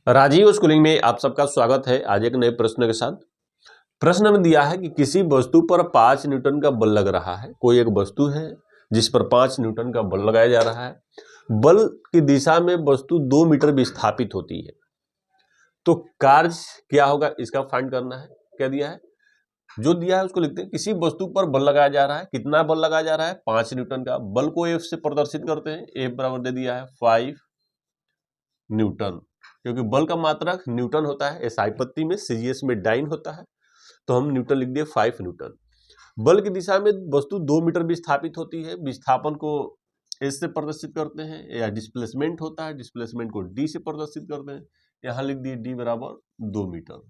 Rajiv schooling में आप सबका स्वागत है। आज एक नए प्रश्न के साथ। प्रश्न में दिया है कि किसी वस्तु पर 5 न्यूटन का बल लग रहा है। कोई एक वस्तु है जिस पर 5 न्यूटन का बल लगाया जा रहा है। बल की दिशा में वस्तु 2 मीटर विस्थापित होती है, तो कार्य क्या होगा इसका फाइंड करना है। क्या दिया है, जो दिया है उसको लिखते हैं। किसी वस्तु पर बल लगाया जा रहा है। कितना बल लगाया जा रहा है? 5 न्यूटन का। बल को F से प्रदर्शित करते हैं। F बराबर दे दिया है 5 न्यूटन, क्योंकि बल का मात्रक न्यूटन होता है। SI पत्ती में, CGS में डाइन होता है, तो हम न्यूटन लिख दिए 5 न्यूटन। बल की दिशा में वस्तु 2 मीटर विस्थापित होती है। विस्थापन को S से प्रदर्शित करते हैं, या डिस्प्लेसमेंट होता है, डिस्प्लेसमेंट को D से प्रदर्शित करते हैं। यहां लिख दिए D बराबर 2 मीटर।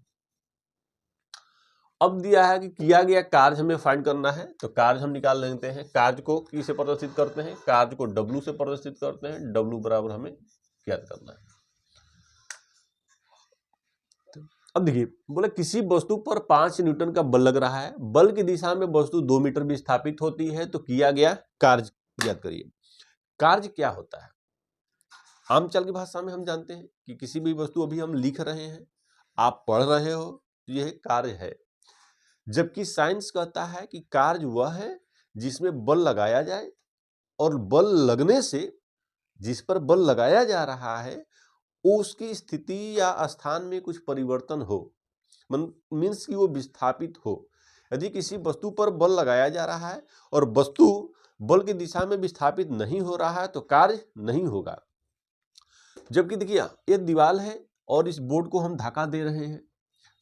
अब दिया है कि किया गया कार्य हमें फाइंड करना है, तो कार्य हम निकाल लेते हैं। कार्य को किस से प्रदर्शित करते हैं? कार्य को W से प्रदर्शित करते हैं। W बराबर हमें ज्ञात करना है। अब देखिए, बोले किसी वस्तु पर 5 न्यूटन का बल लग रहा है। बल की दिशा में वस्तु 2 मीटर विस्थापित होती है, तो किया गया कार्य ज्ञात करिए। कार्य क्या होता है? आम चल की भाषा में हम जानते हैं कि किसी भी वस्तु, अभी हम लिख रहे हैं, आप पढ़ रहे हो, तो यह कार्य है। जबकि साइंस कहता है कि कार्य वह है जिसमें बल लगाया जाए, और बल लगने से, जिस पर बल लगाया जा रहा है, उसकी स्थिति या स्थान में कुछ परिवर्तन हो, मीन्स कि वो विस्थापित हो। यदि किसी वस्तु पर बल लगाया जा रहा है और वस्तु बल की दिशा में विस्थापित नहीं हो रहा है, तो कार्य नहीं होगा। जबकि देखिए, ये दीवार है और इस बोर्ड को हम धक्का दे रहे हैं।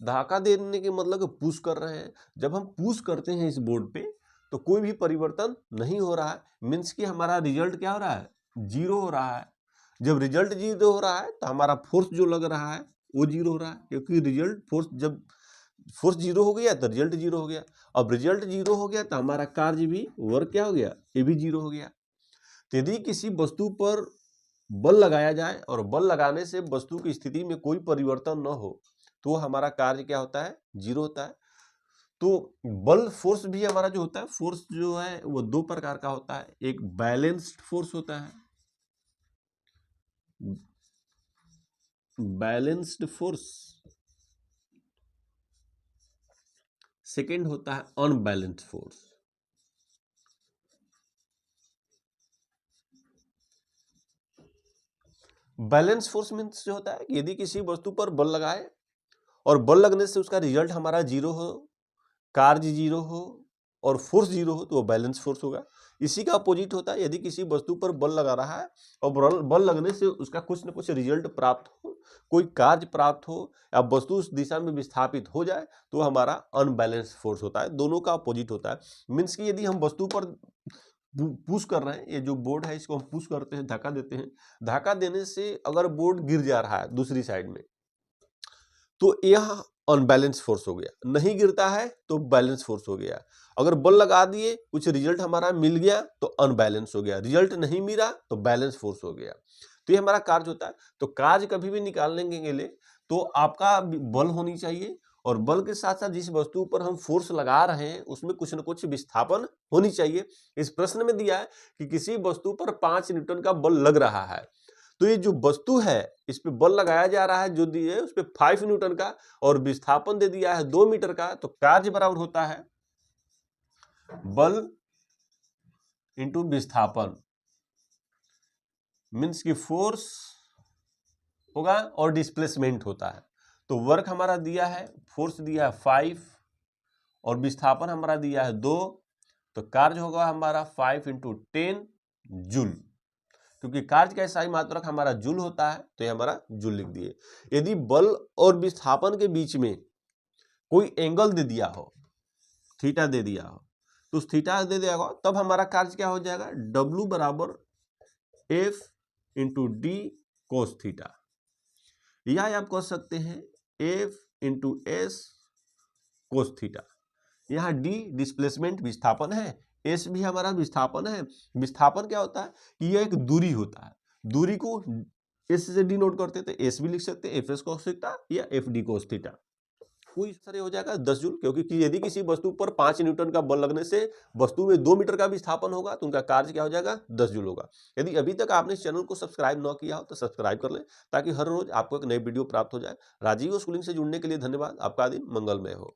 धक्का देने के मतलब पुश कर रहे हैं। जब हम पुश करते हैं इस बोर्ड पे, तो कोई भी परिवर्तन नहीं हो रहा है, मीन्स कि हमारा रिजल्ट क्या हो रहा है? जीरो हो रहा है। जब रिजल्ट जीरो हो रहा है, तो हमारा फोर्स जो लग रहा है वो जीरो हो रहा है, क्योंकि रिजल्ट फोर्स, जब फोर्स जीरो हो गया तो रिजल्ट जीरो हो गया। अब रिजल्ट जीरो हो गया तो हमारा कार्य भी, वर्क क्या हो गया? ये भी जीरो हो गया। तो यदि किसी वस्तु पर बल लगाया जाए और बल लगाने से वस्तु की स्थिति में कोई परिवर्तन न हो, तो हमारा कार्य क्या होता है? जीरो होता है। तो बल, फोर्स भी हमारा जो होता है, फोर्स जो है वो 2 प्रकार का होता है। एक बैलेंस्ड फोर्स होता है, बैलेंस्ड फोर्स। सेकेंड होता है unbalanced force. Balance force means जो होता है कि यदि किसी वस्तु पर बल लगाए और बल लगने से उसका रिजल्ट हमारा जीरो हो, कार्य जीरो हो और फोर्स जीरो हो, तो वो बैलेंस फोर्स होगा। इसी का अपोजिट होता है, यदि किसी वस्तु पर बल लगा रहा है और बल लगने से उसका कुछ न कुछ रिजल्ट प्राप्त हो, कोई कार्य प्राप्त हो, या वस्तु उस दिशा में विस्थापित हो जाए, तो हमारा अनबैलेंस फोर्स होता है। दोनों का अपोजिट होता है। मीन्स कि यदि हम वस्तु पर पुश कर रहे हैं, ये जो बोर्ड है इसको हम पुश करते हैं, धक्का देते हैं, धक्का देने से अगर बोर्ड गिर जा रहा है दूसरी साइड में, तो यह अनबैलेंस फोर्स हो गया। नहीं गिरता है तो बैलेंस फोर्स हो गया। अगर बल लगा दिए, कुछ रिजल्ट हमारा मिल गया, तो अनबैलेंस हो गया। रिजल्ट नहीं मिला तो बैलेंस फोर्स हो गया। तो ये हमारा कार्य होता है। तो कार्य कभी भी निकालने के लिए तो आपका बल होनी चाहिए, और बल के साथ साथ जिस वस्तु पर हम फोर्स लगा रहे हैं उसमें कुछ न कुछ विस्थापन होनी चाहिए। इस प्रश्न में दिया है कि किसी वस्तु पर 5 न्यूटन का बल लग रहा है, तो ये जो वस्तु है इस पे बल लगाया जा रहा है, जो दिए है उस पे 5 न्यूटन का, और विस्थापन दे दिया है 2 मीटर का। तो कार्य बराबर होता है बल इंटू विस्थापन, मीन्स की फोर्स होगा और डिस्प्लेसमेंट होता है। तो वर्क हमारा दिया है, फोर्स दिया है 5 और विस्थापन हमारा दिया है 2, तो कार्य होगा हमारा 5 इंटू 10 जूल, क्योंकि कार्य का SI मात्रक हमारा जूल होता है, तो ये हमारा जूल लिख दिए। यदि बल और विस्थापन के बीच में कोई एंगल दे दिया हो, थीटा दे दिया हो, तो उस थीटा दे दिया हो, तब हमारा कार्य क्या हो जाएगा? W बराबर F into D cos theta, या आप कह सकते हैं F into S cos theta. यहाँ D डिस्प्लेसमेंट, विस्थापन है, S भी हमारा विस्थापन है। विस्थापन क्या होता है कि यह एक दूरी होता है। दूरी को S से डिनोट करते हैं, तो S भी लिख सकते हैं, FS कोस थीटा या FD कोस थीटा। कोई सर हो जाएगा 10 जूल, क्योंकि यदि किसी वस्तु पर 5 न्यूटन का बल लगने से वस्तु में 2 मीटर का विस्थापन होगा तो उनका कार्य क्या हो जाएगा, 10 जूल होगा। यदि अभी तक आपने इस चैनल को सब्सक्राइब न किया हो तो सब्सक्राइब कर लें, ताकि हर रोज आपको एक नई वीडियो प्राप्त हो जाए। राजीव स्कूलिंग से जुड़ने के लिए धन्यवाद। आपका दिन मंगलमय हो।